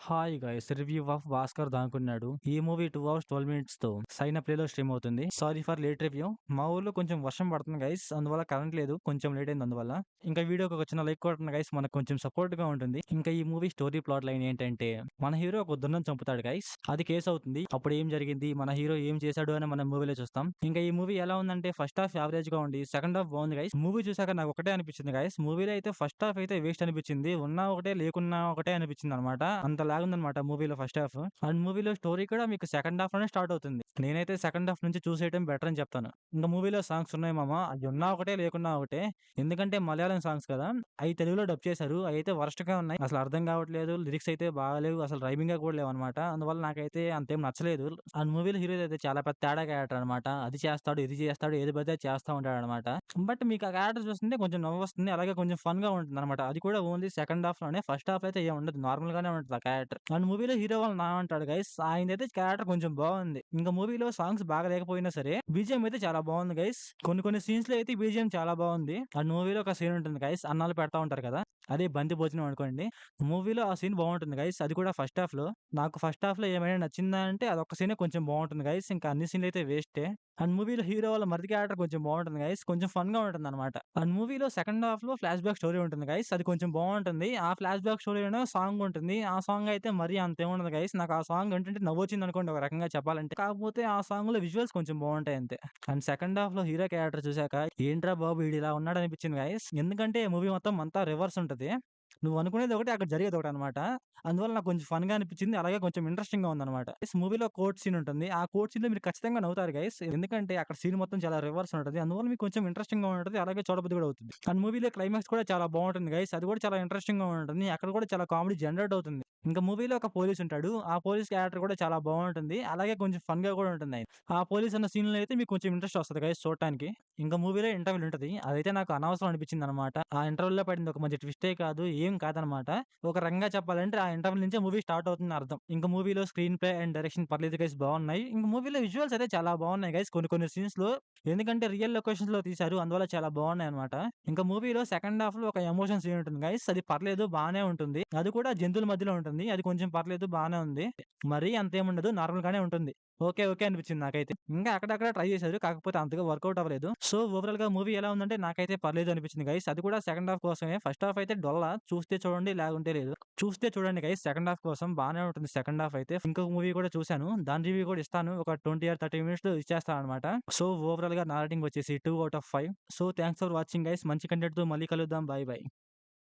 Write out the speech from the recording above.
Hi guys, review of Bhaskar దానుకున్నాడు. ఈ movie 2 hours 12 minutes తో సైన్ ప్లే లో స్ట్రీమ్ అవుతుంది. Sorry for late review. మా ఊర్లో కొంచెం వర్షం పడుతుంది గైస్, అందువల్ల కరెంట్ లేదు, కొంచెం లేట్ అయింది. అందువల్ల ఇంకా వీడియోకి ఒక చిన్న లైక్ కొట్టండి గైస్, మనకు కొంచెం సపోర్ట్ గా ఉంటుంది. ఇంకా ఈ మూవీ స్టోరీ ప్లాట్ లైన్ ఏంటంటే, మన హీరో ఒక దున్నను చంపుతాడు గైస్. అది కేసు అవుతుంది. అప్పుడు ఏం జరిగింది, మన హీరో ఏం చేశాడు అని మనం మూవీలో చూస్తాం. ఇంకా ఈ మూవీ ఎలా ఉందంటే, ఫస్ట్ హాఫ్ యావరేజ్ గా ఉంది, సెకండ్ హాఫ్ బాగుంది గైస్. మూవీ చూసాక నాకు ఒకటే అనిపించింది గైస్, మూవీలో అయితే ఫస్ట్ హాఫ్ అయితే వేస్ట్ అనిపించింది, ఉన్నా ఒకటే లేకున్నా ఒకటే అనిపించింది అనమాట. అంత లాగుందనమాట మూవీలో ఫస్ట్ హాఫ్. అండ్ మూవీలో స్టోరీ కూడా మీకు సెకండ్ హాఫ్ లోనే స్టార్ట్ అవుతుంది. నేనైతే సెకండ్ హాఫ్ నుంచి చూసేయడం బెటర్ అని చెప్తాను. ఇంకా మూవీలో సాంగ్స్ ఉన్నాయి మామ, అవి ఉన్నా ఒకటే లేకున్నా ఒకటే. ఎందుకంటే మలయాళం సాంగ్స్ కదా, అవి తెలుగులో డబ్ చేశారు, అవి అయితే వరస్ట్ గా ఉన్నాయి, అసలు అర్థం కావట్లేదు, లిరిక్స్ అయితే బాగాలేవు, అసలు రైమింగ్ గా కూడా లేవు అనమాట. అందువల్ల నాకైతే అంతేం నచ్చలేదు. అండ్ మూవీలో హీరో అయితే చాలా పెద్ద తేడా క్యారెక్టర్ అనమాట. అది చేస్తాడు, ఇది చేస్తాడు, ఏది పడితే అది చేస్తా ఉంటాడు అనమాట. బట్ మీకు ఆ క్యారెక్టర్ చూస్తుంటే కొంచెం నవ్వు వస్తుంది, అలాగే కొంచెం ఫన్ గా ఉంటుంది అనమాట. అది కూడా ఓన్లీ సెకండ్ హాఫ్ లోనే, ఫస్ట్ హాఫ్ అయితే ఏం ఉండదు, నార్మల్ గానే ఉంటుంది ఆ క్యారెక్టర్. అండ్ మూవీలో హీరో వాళ్ళ నా అంటాడు గైస్, ఆయనదైతే క్యారెక్టర్ కొంచెం బాగుంది. ఇంకా మూవీలో సాంగ్స్ బాగా లేకపోయినా సరే బీజిఎం అయితే చాలా బాగుంది గైస్. కొన్ని సీన్స్ లో అయితే బీజిఎం చాలా బాగుంది. అండ్ మూవీలో ఒక సీన్ ఉంటుంది గైస్, అన్నాలు పెడతా ఉంటారు కదా, అదే బంతి భోజనం అనుకోండి. మూవీలో ఆ సీన్ బాగుంటుంది గైస్, అది కూడా ఫస్ట్ హాఫ్ లో. నాకు ఫస్ట్ హాఫ్ లో ఏమైనా నచ్చిందా అంటే అదొక్క సీనే కొంచెం బాగుంటుంది గైస్, ఇంకా అన్ని సీన్లు అయితే వేస్టే. అండ్ మూవీలో హీరో వాళ్ళ మరిది క్యారెక్టర్ కొంచెం బాగుంటుంది గైస్, కొంచెం ఫన్ గా ఉంటుంది అనమాట. అండ్ మూవీలో సెకండ్ హాఫ్ లో ఫ్లాష్ బ్యాక్ స్టోరీ ఉంటుంది గైస్, అది కొంచెం బాగుంటుంది. ఆ ఫ్లాష్ బ్యాక్ స్టోరీలో సాంగ్ ఉంటుంది, ఆ సాంగ్ అయితే మరీ అంతేముండదు గైస్. నాకు ఆ సాంగ్ ఏంటంటే నవ్వొచ్చింది అనుకోండి ఒక రకంగా చెప్పాలంటే, కాకపోతే ఆ సాంగ్ లో విజువల్స్ కొంచెం బాగుంటాయి అంతే. అండ్ సెకండ్ హాఫ్ లో హీరో క్యారెక్టర్ చూసాక ఏంట్రా బాబు వీడు ఇలా ఉన్నాడు అనిపించింది గైస్. ఎందుకంటే మూవీ మొత్తం అంతా రివర్స్ ఉంటది, నువ్వు అనుకునేది ఒకటి, అక్కడ జరిగేది ఒకటి అనమాట. అందువల్ల నాకు కొంచెం ఫన్ గా అనిపించింది, అలాగే కొంచెం ఇంట్రెస్టింగ్ గా ఉందన్నమాట. మూవీలో కోర్ట్ సీన్ ఉంటుంది, ఆ కోర్ట్ సీన్ లో మీరు ఖచ్చితంగా నవ్వుతారు గైస్, ఎందుకంటే అక్కడ సీన్ మొత్తం చాలా రివర్స్ ఉంటుంది. అందువల్ల మీకు కొంచెం ఇంట్రెస్టింగ్ గా ఉంటుంది, అలాగే చూడబుద్ధి కూడా అవుతుంది. అండ్ మూవీలో క్లైమాక్స్ కూడా చాలా బాగుంటుంది గైస్, అది కూడా చాలా ఇంట్రెస్టింగ్ గా ఉంటుంది. అక్కడ కూడా చాలా కామెడీ జనరేట్ అవుతుంది. ఇంకా మూవీలో ఒక పోలీస్ ఉంటాడు, ఆ పోలీస్ క్యారెక్టర్ కూడా చాలా బాగుంటుంది, అలాగే కొంచెం ఫన్ గా కూడా ఉంటుంది ఆయన. ఆ పోలీస్ అన్న సీన్ లో అయితే మీకు కొంచెం ఇంట్రెస్ట్ వస్తుంది గైస్ చూడటానికి. ఇంకా మూవీలో ఇంటర్వ్యూ ఉంటది, అదైతే నాకు అనవసరం అనిపించింది అనమాట. ఆ ఇంటర్వ్యూలో పడింది ఒక మంచి ట్విస్టే కాదు, ఏం కాదనమాట. ఒక రకంగా చెప్పాలంటే ఆ ఇంటర్వెల్ నుంచే మూవీ స్టార్ట్ అవుతుంది అర్థం. ఇంకా మూవీలో స్క్రీన్ ప్లే అండ్ డైరెక్షన్ పర్లేదు గైస్, బాగున్నాయి. ఇంకా మూవీలో విజువల్స్ అయితే చాలా బాగున్నాయి గైస్, కొన్ని సీన్స్ లో, ఎందుకంటే రియల్ లొకేషన్స్ లో తీశారు, అందువల్ల చాలా బాగున్నాయి అనమాట. ఇంకా మూవీలో సెకండ్ హాఫ్ లో ఒక ఎమోషన్ సీన్ ఉంటుంది గైస్, అది పర్లేదు బానే ఉంటుంది, అది కూడా జంతువుల మధ్యలో ఉంటుంది, అది కొంచెం పర్లేదు బానే ఉంది, మరీ అంతేముండదు, నార్మల్ గానే ఉంటుంది. ఓకే ఓకే అనిపించింది నాకైతే. ఇంకా అక్కడక్కడ ట్రై చేశారు, కాకపోతే అంతగా వర్కౌట్ అవ్వలేదు. సో ఓవరాల్ గా మూవీ ఎలా ఉందంటే నాకైతే పర్లేదు అనిపించింది గైస్, అది కూడా సెకండ్ హాఫ్ కోసమే. ఫస్ట్ హాఫ్ అయితే డొల్ల, చూస్తే చూడండి లేకుంటే లేదు. చూస్తే చూడండి గైస్, సెకండ్ హాఫ్ కోసం బానే ఉంటుంది సెకండ్ హాఫ్ అయితే. ఇంకొక మూవీ కూడా చూశాను, దాని రివ్యూ కూడా ఇస్తాను, ఒక 20 ఆర్ 30 మినిట్స్ లో ఇచ్చేస్తాను అనమాట. సో ఓవరాల్ గా నా రేటింగ్ వచ్చేసి 2 out of 5. So thanks for watching guys, మంచి కంటెంట్ తో మళ్ళీ కలుద్దాం, బై బై.